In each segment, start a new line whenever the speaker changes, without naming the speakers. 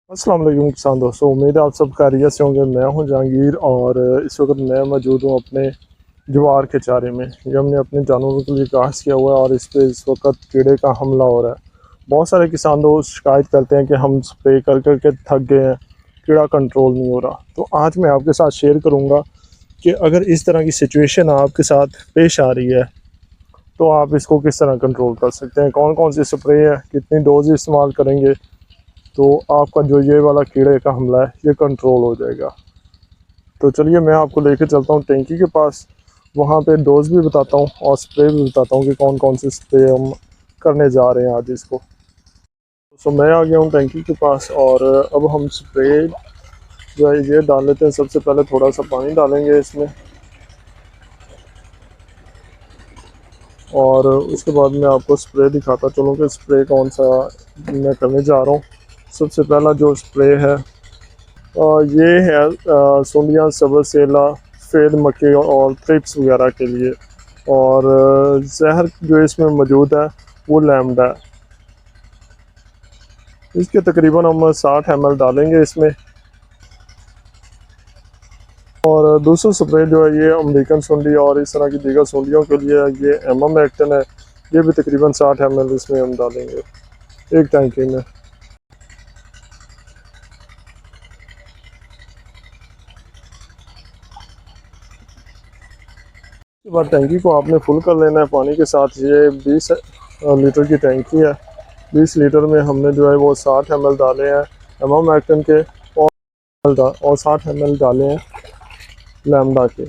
अस्सलाम वालेकुम किसान दोस्तों, उम्मीद है आप सब खैरियत से होंगे। मैं हूं जहांगीर और इस वक्त मैं मौजूद हूं अपने ज्वार के चारे में। ये हमने अपने जानवरों के लिए घास किया हुआ है और इस पे इस वक्त कीड़े का हमला हो रहा है। बहुत सारे किसान दोस्त शिकायत करते हैं कि हम स्प्रे कर करके थक गए हैं, कीड़ा कंट्रोल नहीं हो रहा। तो आज मैं आपके साथ शेयर करूँगा कि अगर इस तरह की सिचुएशन आपके साथ पेश आ रही है तो आप इसको किस तरह कंट्रोल कर सकते हैं, कौन कौन सी स्प्रे है, कितनी डोज इस्तेमाल करेंगे तो आपका जो ये वाला कीड़े का हमला है ये कंट्रोल हो जाएगा। तो चलिए मैं आपको लेके चलता हूँ टैंकी के पास, वहाँ पे डोज भी बताता हूँ और स्प्रे भी बताता हूँ कि कौन कौन से स्प्रे हम करने जा रहे हैं आज इसको। तो मैं आ गया हूँ टैंकी के पास और अब हम स्प्रे जो है ये डाल लेते हैं। सबसे पहले थोड़ा सा पानी डालेंगे इसमें और उसके बाद मैं आपको स्प्रे दिखाता चलूँ कि स्प्रे कौन सा मैं करने जा रहा हूँ। सबसे पहला जो स्प्रे है ये है सुंडियाँ सबसेला सफ़ेद मक्खी और थ्रिप्स वगैरह के लिए। और जहर जो इसमें मौजूद है वो लैम्डा है। इसके तकरीबन हम 60 ml डालेंगे इसमें। और दूसरा स्प्रे जो है ये अमेरिकन सुंडी और इस तरह की दीगर सुंडियों के लिए ये एमएम एक्टन है। ये भी तकरीबन 60 ml इसमें हम डालेंगे एक टैंकी में। इसके बाद टैंकी को आपने फुल कर लेना है पानी के साथ। ये 20 लीटर की टैंकी है। 20 लीटर में हमने जो है वो 60 ml डाले हैं एमएम एक्टन के और 60 ml डाले हैं लैम्डा के।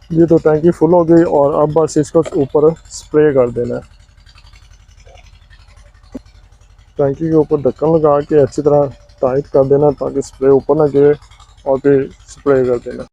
ये तो टैंकी फुल हो गई और अब बस इसको ऊपर स्प्रे कर देना है। टैंकी के ऊपर ढक्कन लगा के अच्छी तरह टाइट कर देना ताकि स्प्रे ऊपर ना गिरे और फिर स्प्रे कर देना।